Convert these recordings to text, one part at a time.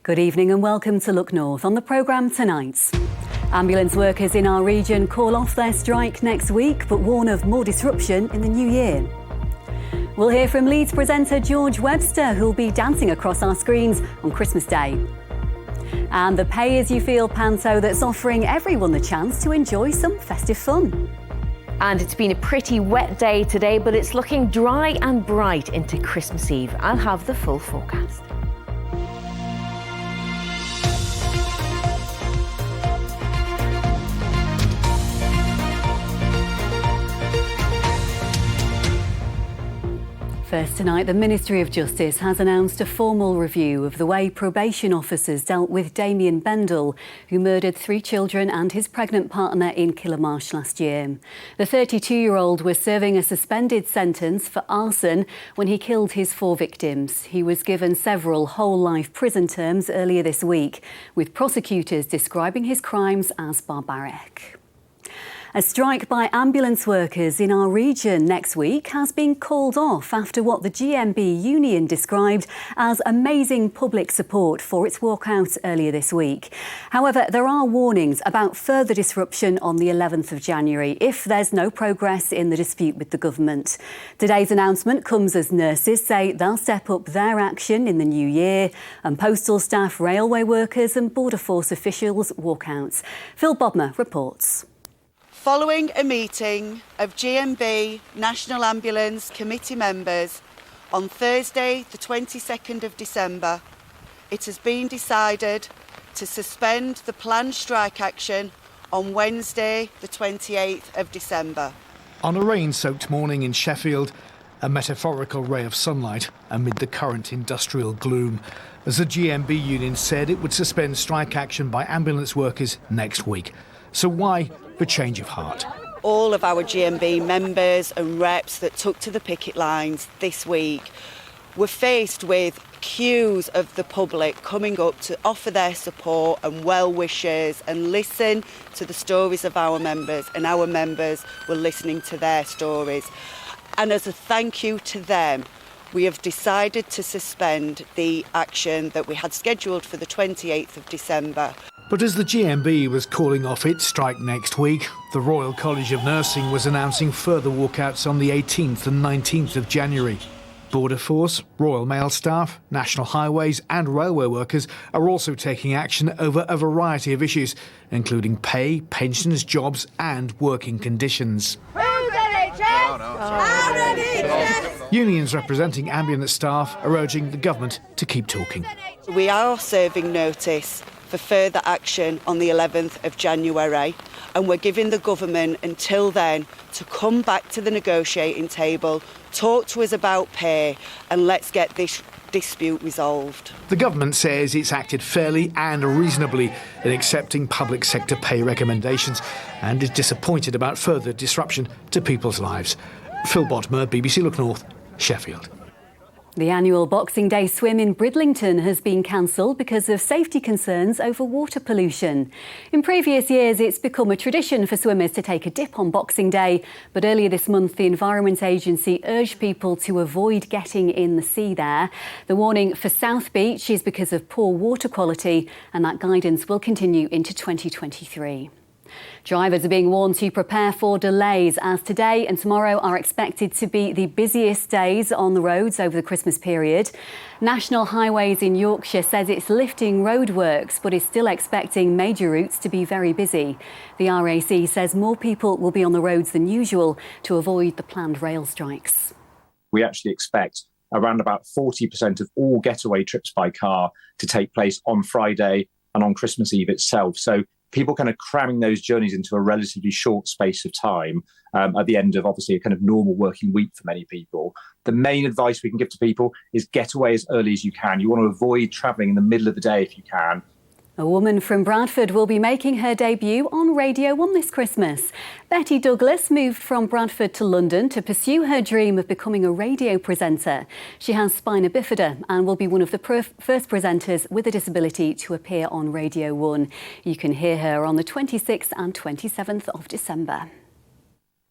Good evening and welcome to Look North. On the programme tonight, ambulance workers in our region call off their strike next week but warn of more disruption in the new year. We'll hear from Leeds presenter George Webster, who'll be dancing across our screens on Christmas Day. And the Pay As You Feel panto that's offering everyone the chance to enjoy some festive fun. And it's been a pretty wet day today, but it's looking dry and bright into Christmas Eve. I'll have the full forecast. First tonight, the Ministry of Justice has announced a formal review of the way probation officers dealt with Damien Bendel, who murdered 3 children and his pregnant partner in Killamarsh last year. The 32-year-old was serving a suspended sentence for arson when he killed his 4 victims. He was given several whole-life prison terms earlier this week, with prosecutors describing his crimes as barbaric. A strike by ambulance workers in our region next week has been called off after what the GMB union described as amazing public support for its walkout earlier this week. However, there are warnings about further disruption on the 11th of January if there's no progress in the dispute with the government. Today's announcement comes as nurses say they'll step up their action in the new year and postal staff, railway workers and border force officials walkouts. Phil Bodmer reports. Following a meeting of GMB National Ambulance Committee members on Thursday the 22nd of December, it has been decided to suspend the planned strike action on Wednesday the 28th of December. On a rain-soaked morning in Sheffield, a metaphorical ray of sunlight amid the current industrial gloom, as the GMB union said it would suspend strike action by ambulance workers next week. So why the change of heart? All of our GMB members and reps that took to the picket lines this week were faced with queues of the public coming up to offer their support and well wishes and listen to the stories of our members, and our members were listening to their stories. And as a thank you to them, we have decided to suspend the action that we had scheduled for the 28th of December. But as the GMB was calling off its strike next week, the Royal College of Nursing was announcing further walkouts on the 18th and 19th of January. Border Force, Royal Mail staff, National Highways and railway workers are also taking action over a variety of issues, including pay, pensions, jobs and working conditions. Unions representing ambulance staff are urging the government to keep talking. We are serving notice for further action on the 11th of January, and we're giving the government until then to come back to the negotiating table, talk to us about pay and let's get this dispute resolved. The government says it's acted fairly and reasonably in accepting public sector pay recommendations and is disappointed about further disruption to people's lives. Phil Bodmer, BBC Look North, Sheffield. The annual Boxing Day swim in Bridlington has been cancelled because of safety concerns over water pollution. In previous years, it's become a tradition for swimmers to take a dip on Boxing Day, but earlier this month, the Environment Agency urged people to avoid getting in the sea there. The warning for South Beach is because of poor water quality, and that guidance will continue into 2023. Drivers are being warned to prepare for delays as today and tomorrow are expected to be the busiest days on the roads over the Christmas period. National Highways in Yorkshire says it's lifting roadworks but is still expecting major routes to be very busy. The RAC says more people will be on the roads than usual to avoid the planned rail strikes. We actually expect around about 40% of all getaway trips by car to take place on Friday and on Christmas Eve itself. So people kind of cramming those journeys into a relatively short space of time at the end of obviously a kind of normal working week for many people. The main advice we can give to people is get away as early as you can. You want to avoid travelling in the middle of the day if you can. A woman from Bradford will be making her debut on Radio 1 this Christmas. Betty Douglas moved from Bradford to London to pursue her dream of becoming a radio presenter. She has spina bifida and will be one of the first presenters with a disability to appear on Radio 1. You can hear her on the 26th and 27th of December.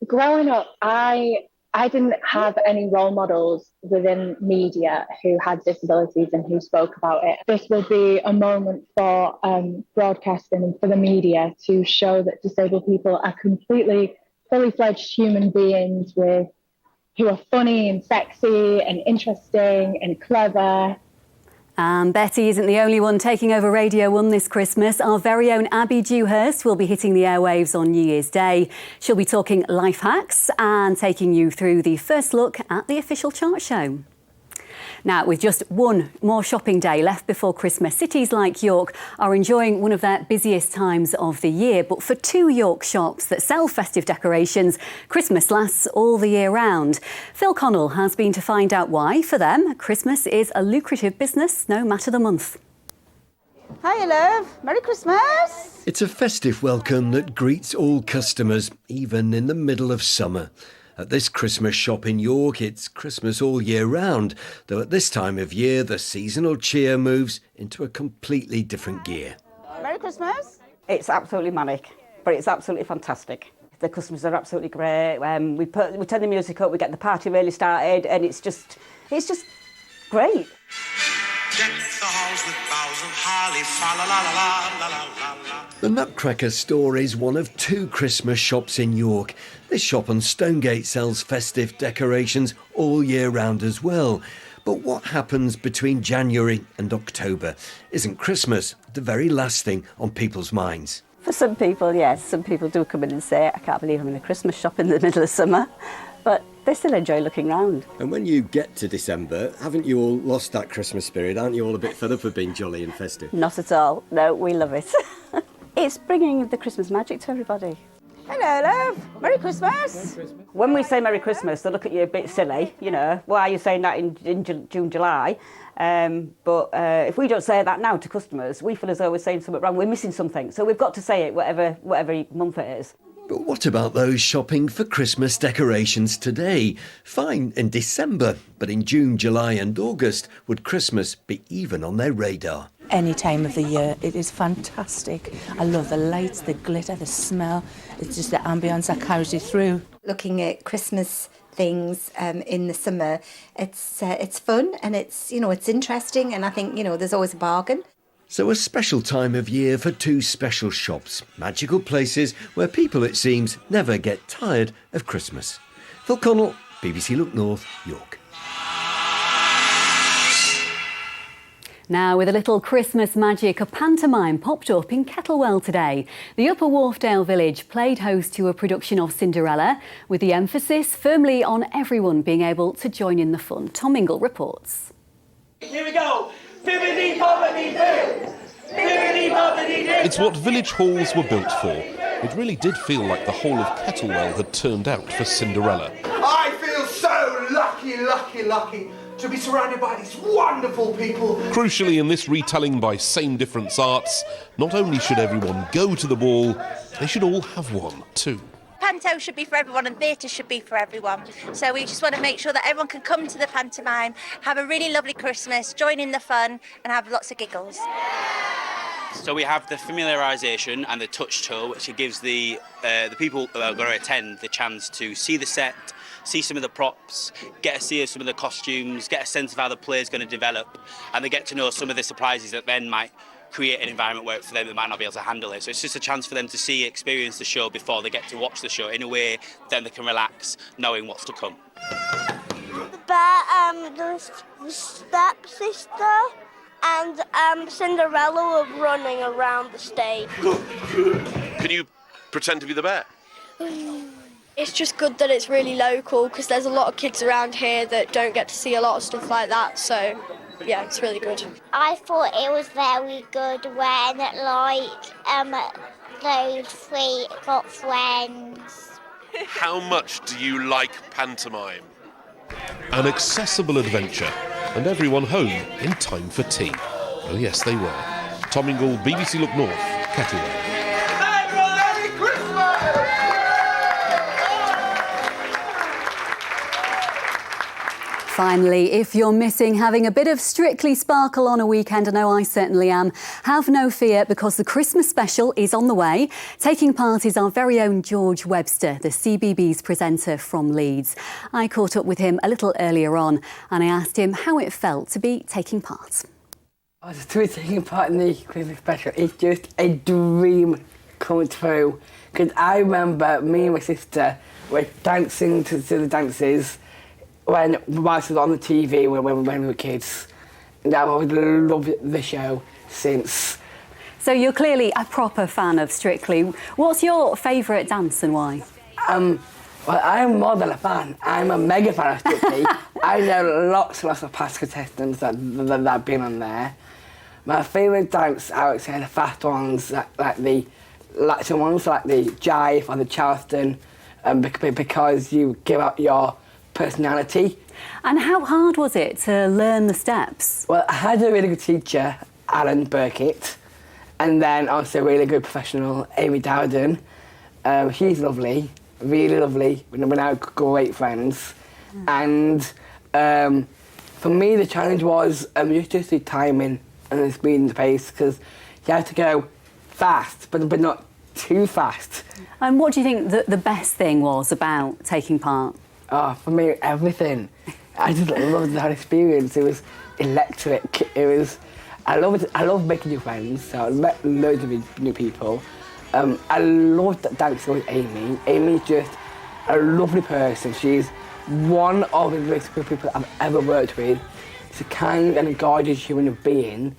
Growing up, I I didn't have any role models within media who had disabilities and who spoke about it. This will be a moment for broadcasting and for the media to show that disabled people are completely fully fledged human beings who are funny and sexy and interesting and clever. And Betty isn't the only one taking over Radio 1 this Christmas. Our very own Abby Dewhurst will be hitting the airwaves on New Year's Day. She'll be talking life hacks and taking you through the first look at the official chart show. Now, with just one more shopping day left before Christmas, cities like York are enjoying one of their busiest times of the year. But for 2 York shops that sell festive decorations, Christmas lasts all the year round. Phil Connell has been to find out why, for them, Christmas is a lucrative business no matter the month. Hiya, love. Merry Christmas. It's a festive welcome that greets all customers, even in the middle of summer. At this Christmas shop in York, it's Christmas all year round, though at this time of year, the seasonal cheer moves into a completely different gear. Merry Christmas. It's absolutely manic, but it's absolutely fantastic. The customers are absolutely great. We turn the music up, we get the party really started, and it's just great. Deck the halls with boughs of holly, fa la la la la la la la. The Nutcracker store is one of 2 Christmas shops in York. This shop on Stonegate sells festive decorations all year round as well. But what happens between January and October? Isn't Christmas the very last thing on people's minds? For some people, yes. Some people do come in and say, I can't believe I'm in a Christmas shop in the middle of summer. But they still enjoy looking round. And when you get to December, haven't you all lost that Christmas spirit? Aren't you all a bit fed up of being jolly and festive? Not at all. No, we love it. It's bringing the Christmas magic to everybody. Hello, love. Merry Christmas. When we say Merry Christmas, they look at you a bit silly, you know. Why are you saying that in June, July? But if we don't say that now to customers, we feel as though we're saying something wrong. We're missing something. So we've got to say it whatever month it is. But what about those shopping for Christmas decorations today? Fine in December, but in June, July and August, would Christmas be even on their radar? Any time of the year, it is fantastic. I love the lights, the glitter, the smell. It's just the ambience that carries you through. Looking at Christmas things in the summer, it's fun and it's interesting, and I think there's always a bargain. So a special time of year for 2 special shops, magical places where people, it seems, never get tired of Christmas. Phil Connell, BBC Look North, York. Now, with a little Christmas magic, a pantomime popped up in Kettlewell today. The Upper Wharfdale village played host to a production of Cinderella, with the emphasis firmly on everyone being able to join in the fun. Tom Ingle reports. Here we go. It's what village halls were built for. It really did feel like the whole of Kettlewell had turned out for Cinderella. I feel so lucky to be surrounded by these wonderful people. Crucially, in this retelling by Same Difference Arts, not only should everyone go to the ball, they should all have one too. Panto should be for everyone and theatre should be for everyone. So we just want to make sure that everyone can come to the pantomime, have a really lovely Christmas, join in the fun and have lots of giggles. So we have the familiarisation and the touch tour, which gives the people who are going to attend the chance to see the set, see some of the props, get a see of some of the costumes, get a sense of how the play is going to develop, and they get to know some of the surprises that then might create an environment where for them they might not be able to handle it. So it's just a chance for them to see, experience the show before they get to watch the show in a way then they can relax knowing what's to come. The bear, the stepsister and Cinderella were running around the stage. Can you pretend to be the bear? It's just good that it's really local because there's a lot of kids around here that don't get to see a lot of stuff like that, so yeah, it's really good. I thought it was very good when, those 3 got friends. How much do you like pantomime? An accessible adventure, and everyone home in time for tea. Oh yes, they were. Tom Ingle, BBC Look North, Kettlewell. Merry Christmas! Finally, if you're missing having a bit of Strictly Sparkle on a weekend, I know I certainly am, have no fear because the Christmas special is on the way. Taking part is our very own George Webster, the CBeebies presenter from Leeds. I caught up with him a little earlier on and I asked him how it felt to be taking part. To be taking part in the Christmas special is just a dream come true. Because I remember me and my sister were dancing to the dances whilst it was on the TV when we were kids. And I've always loved the show since. So you're clearly a proper fan of Strictly. What's your favourite dance and why? Well, I'm more than a fan. I'm a mega fan of Strictly. I know lots of past contestants that have been on there. My favourite dance, I would say, the fast ones, like the ones like the jive or the Charleston, because you give out your personality. And how hard was it to learn the steps? Well, I had a really good teacher, Alan Burkitt, and then also a really good professional, Amy Dowden. She's lovely, really lovely. We're now great friends. And for me, the challenge was just the timing and the speed and the pace, because you have to go fast, but not too fast. And what do you think the best thing was about taking part? Oh, for me, everything. I just loved that experience. It was electric. I love making new friends, so I met loads of new people. I loved dancing with Amy. Amy's just a lovely person. She's one of the most people I've ever worked with. She's a kind and a gorgeous human being,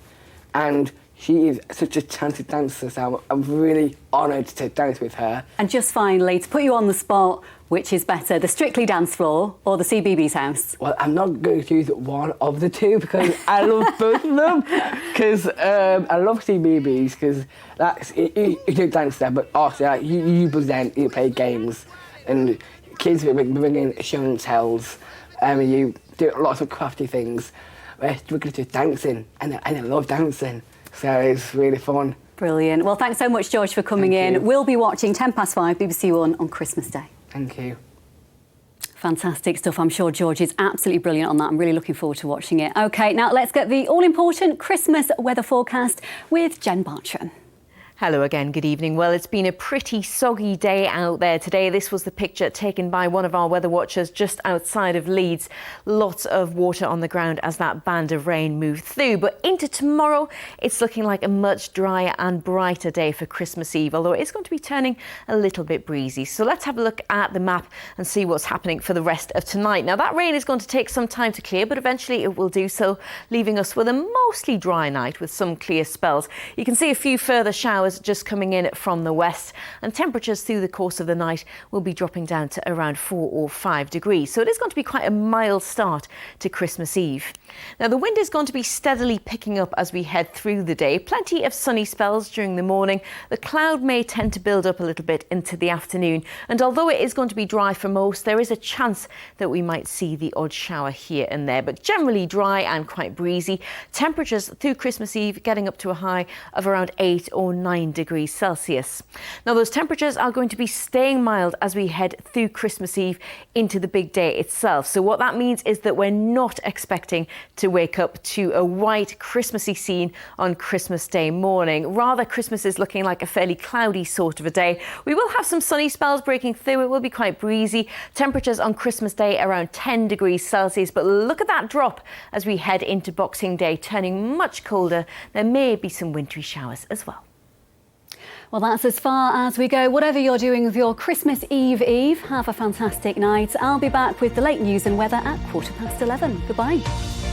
and she is such a talented dancer, so I'm really honoured to dance with her. And just finally, to put you on the spot, which is better, the Strictly dance floor or the CBeebies house? Well, I'm not going to choose one of the two because I love both of them. Because I love CBeebies because you do dance there, but also you present, you play games, and kids bring in show and tells, and you do lots of crafty things. We're going to do dancing, and I love dancing. So it's really fun. Brilliant. Well, thanks so much, George, for coming in. We'll be watching 5:10 BBC One on Christmas Day. Thank you. Fantastic stuff. I'm sure George is absolutely brilliant on that. I'm really looking forward to watching it. OK, now let's get the all-important Christmas weather forecast with Jen Bartram. Hello again, good evening. Well, it's been a pretty soggy day out there today. This was the picture taken by one of our weather watchers just outside of Leeds. Lots of water on the ground as that band of rain moved through. But into tomorrow, it's looking like a much drier and brighter day for Christmas Eve, although it's going to be turning a little bit breezy. So let's have a look at the map and see what's happening for the rest of tonight. Now, that rain is going to take some time to clear, but eventually it will do so, leaving us with a mostly dry night with some clear spells. You can see a few further showers just coming in from the west, and temperatures through the course of the night will be dropping down to around 4 or 5 degrees. So it is going to be quite a mild start to Christmas Eve. Now, the wind is going to be steadily picking up as we head through the day. Plenty of sunny spells during the morning. The cloud may tend to build up a little bit into the afternoon, and although it is going to be dry for most, there is a chance that we might see the odd shower here and there, but generally dry and quite breezy. Temperatures through Christmas Eve getting up to a high of around 8 or 9 degrees Celsius. Now, those temperatures are going to be staying mild as we head through Christmas Eve into the big day itself. So what that means is that we're not expecting to wake up to a white Christmassy scene on Christmas Day morning. Rather, Christmas is looking like a fairly cloudy sort of a day. We will have some sunny spells breaking through. It will be quite breezy. Temperatures on Christmas Day around 10 degrees Celsius. But look at that drop as we head into Boxing Day, turning much colder. There may be some wintry showers as well. Well, that's as far as we go. Whatever you're doing with your Christmas Eve, have a fantastic night. I'll be back with the late news and weather at 11:15. Goodbye.